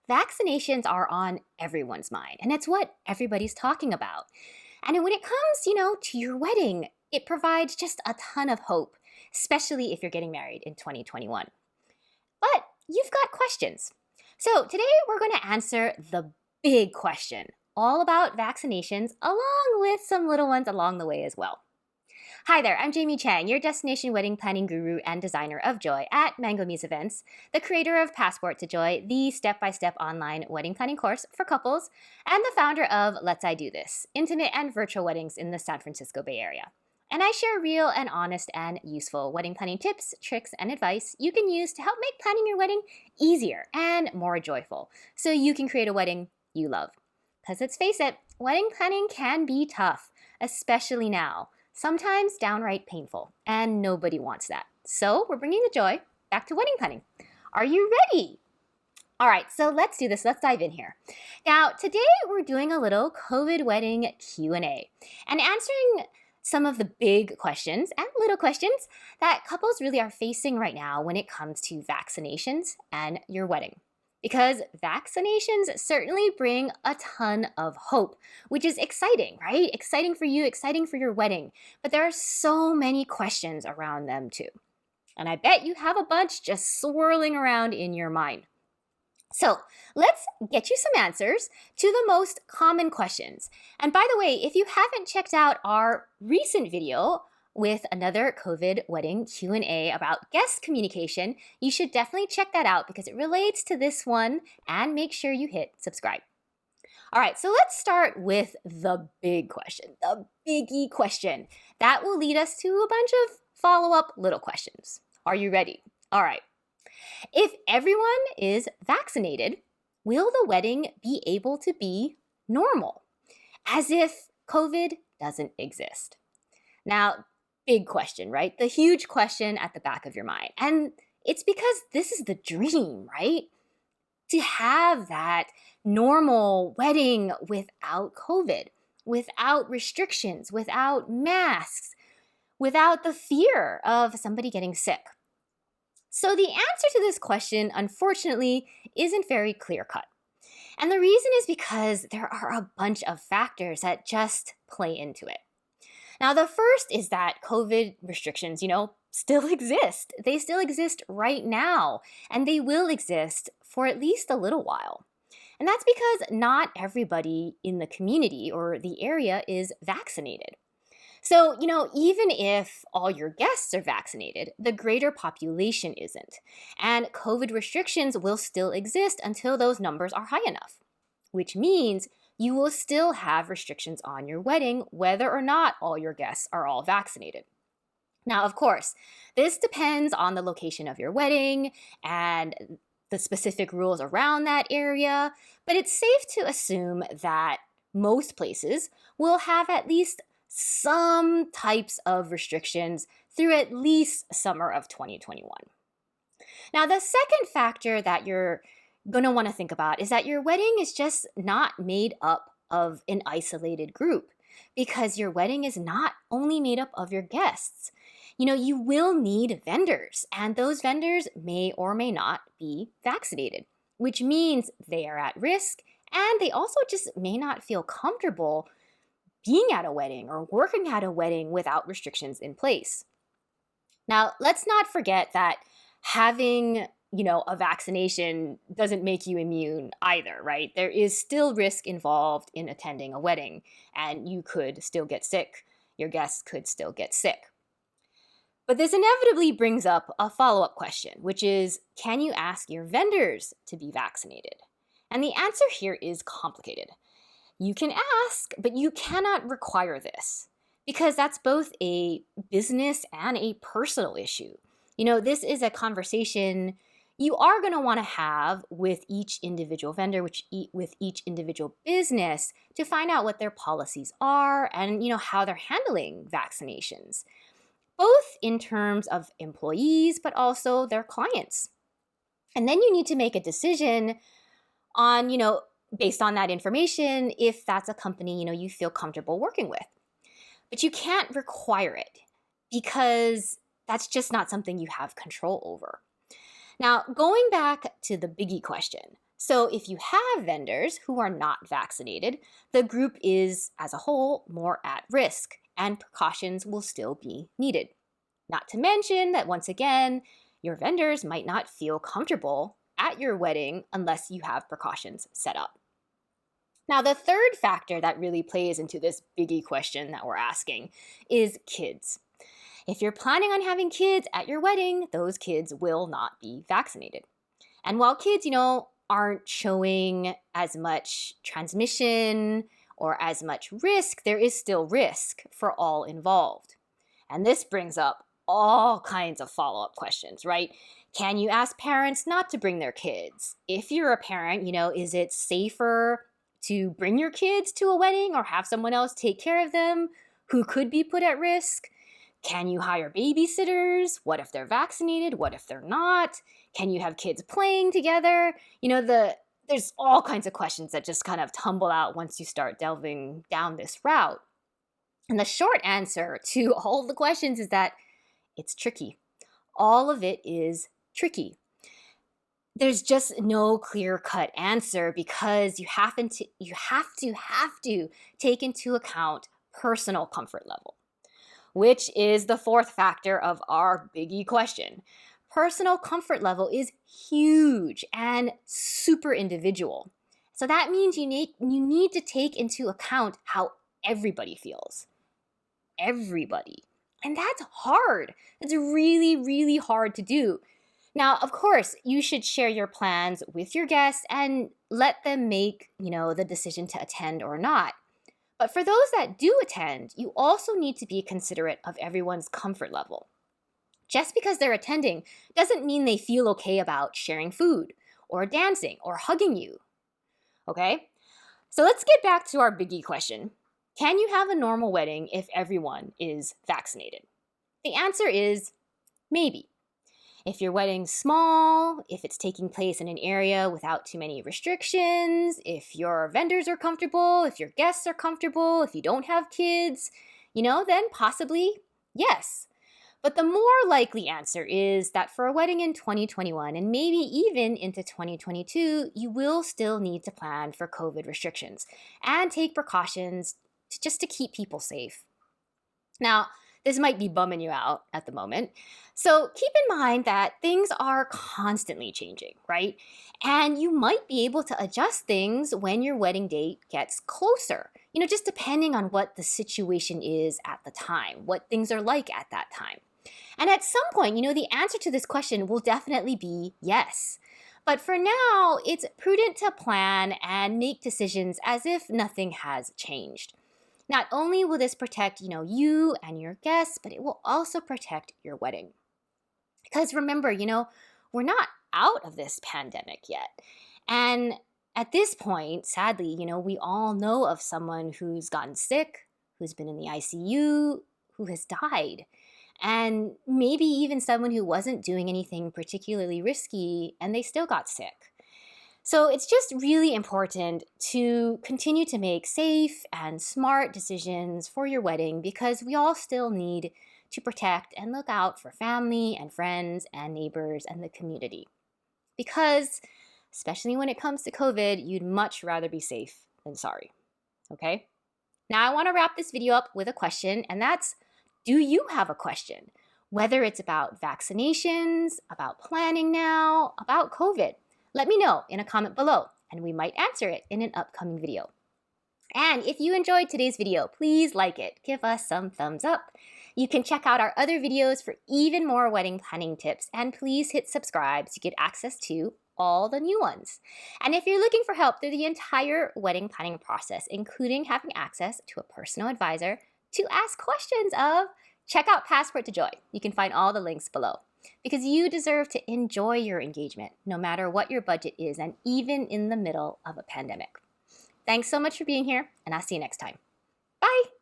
Vaccinations are on everyone's mind, and it's what everybody's talking about. And when it comes, to your wedding, it provides just a ton of hope, especially if you're getting married in 2021. But you've got questions. So today we're going to answer the big question, all about vaccinations, along with some little ones along the way as well. Hi there, I'm Jamie Chang, your destination wedding planning guru and designer of joy at Mango Muse Events, the creator of Passport to Joy, the step-by-step online wedding planning course for couples, and the founder of Let's I Do This, intimate and virtual weddings in the San Francisco Bay Area. And I share real and honest and useful wedding planning tips, tricks, and advice you can use to help make planning your wedding easier and more joyful, so you can create a wedding you love. Because let's face it, wedding planning can be tough, especially now. Sometimes downright painful, and nobody wants that. So we're bringing the joy back to wedding planning. Are you ready? All right, so let's do this. Let's dive in here. Now, today we're doing a little COVID wedding Q&A and answering some of the big questions and little questions that couples really are facing right now when it comes to vaccinations and your wedding. Because vaccinations certainly bring a ton of hope, which is exciting, right? Exciting for you, exciting for your wedding. But there are so many questions around them too. And I bet you have a bunch just swirling around in your mind. So let's get you some answers to the most common questions. And by the way, if you haven't checked out our recent video with another COVID wedding Q&A about guest communication, you should definitely check that out because it relates to this one, and make sure you hit subscribe. All right, so let's start with the big question, the biggie question. That will lead us to a bunch of follow-up little questions. Are you ready? All right. If everyone is vaccinated, will the wedding be able to be normal? As if COVID doesn't exist. Now, big question, right? The huge question at the back of your mind. And it's because this is the dream, right? To have that normal wedding without COVID, without restrictions, without masks, without the fear of somebody getting sick. So the answer to this question, unfortunately, isn't very clear-cut. And the reason is because there are a bunch of factors that just play into it. Now, the first is that COVID restrictions, still exist. They still exist right now, and they will exist for at least a little while. And that's because not everybody in the community or the area is vaccinated. So, even if all your guests are vaccinated, the greater population isn't. And COVID restrictions will still exist until those numbers are high enough, which means you will still have restrictions on your wedding, whether or not all your guests are all vaccinated. Now, of course, this depends on the location of your wedding and the specific rules around that area, but it's safe to assume that most places will have at least some types of restrictions through at least summer of 2021. Now, the second factor that you're going to want to think about is that your wedding is just not made up of an isolated group, because your wedding is not only made up of your guests. You will need vendors, and those vendors may or may not be vaccinated, which means they are at risk, and they also just may not feel comfortable being at a wedding or working at a wedding without restrictions in place. Now, let's not forget that having a vaccination doesn't make you immune either, right? There is still risk involved in attending a wedding, and you could still get sick. Your guests could still get sick. But this inevitably brings up a follow-up question, which is, can you ask your vendors to be vaccinated? And the answer here is complicated. You can ask, but you cannot require this, because that's both a business and a personal issue. This is a conversation you are going to want to have with each individual vendor, with each individual business, to find out what their policies are and, how they're handling vaccinations, both in terms of employees, but also their clients. And then you need to make a decision on, based on that information, if that's a company, you feel comfortable working with. But you can't require it, because that's just not something you have control over. Now, going back to the biggie question, So if you have vendors who are not vaccinated, the group is, as a whole, more at risk, and precautions will still be needed. Not to mention that, once again, your vendors might not feel comfortable at your wedding unless you have precautions set up. Now, the third factor that really plays into this biggie question that we're asking is kids. If you're planning on having kids at your wedding, those kids will not be vaccinated. And while kids, aren't showing as much transmission or as much risk, there is still risk for all involved. And this brings up all kinds of follow-up questions, right? Can you ask parents not to bring their kids? If you're a parent, is it safer to bring your kids to a wedding or have someone else take care of them who could be put at risk? Can you hire babysitters? What if they're vaccinated? What if they're not? Can you have kids playing together? There's all kinds of questions that just kind of tumble out once you start delving down this route. And the short answer to all of the questions is that it's tricky. All of it is tricky. There's just no clear-cut answer because you have to take into account personal comfort level, which is the fourth factor of our biggie question. Personal comfort level is huge and super individual. So that means you need to take into account how everybody feels. Everybody. And that's hard. It's really, really hard to do. Now, of course, you should share your plans with your guests and let them make, the decision to attend or not. But for those that do attend, you also need to be considerate of everyone's comfort level. Just because they're attending doesn't mean they feel okay about sharing food or dancing or hugging you. Okay? So let's get back to our biggie question. Can you have a normal wedding if everyone is vaccinated? The answer is maybe. If your wedding's small, if it's taking place in an area without too many restrictions, if your vendors are comfortable, if your guests are comfortable, if you don't have kids, then possibly yes. But the more likely answer is that for a wedding in 2021 and maybe even into 2022, you will still need to plan for COVID restrictions and take precautions just to keep people safe. Now, this might be bumming you out at the moment. So keep in mind that things are constantly changing, right? And you might be able to adjust things when your wedding date gets closer, just depending on what the situation is at the time, what things are like at that time. And at some point, the answer to this question will definitely be yes. But for now, it's prudent to plan and make decisions as if nothing has changed. Not only will this protect, you and your guests, but it will also protect your wedding. Because remember, we're not out of this pandemic yet. And at this point, sadly, we all know of someone who's gotten sick, who's been in the ICU, who has died. And maybe even someone who wasn't doing anything particularly risky and they still got sick. So it's just really important to continue to make safe and smart decisions for your wedding because we all still need to protect and look out for family and friends and neighbors and the community. Because, especially when it comes to COVID, you'd much rather be safe than sorry. Okay? Now I want to wrap this video up with a question, and that's, do you have a question? Whether it's about vaccinations, about planning now, about COVID. Let me know in a comment below, and we might answer it in an upcoming video. And if you enjoyed today's video, please like it. Give us some thumbs up. You can check out our other videos for even more wedding planning tips, and please hit subscribe to get access to all the new ones. And if you're looking for help through the entire wedding planning process, including having access to a personal advisor to ask questions of, check out Passport to Joy. You can find all the links below. Because you deserve to enjoy your engagement, no matter what your budget is, and even in the middle of a pandemic. Thanks so much for being here, and I'll see you next time. Bye!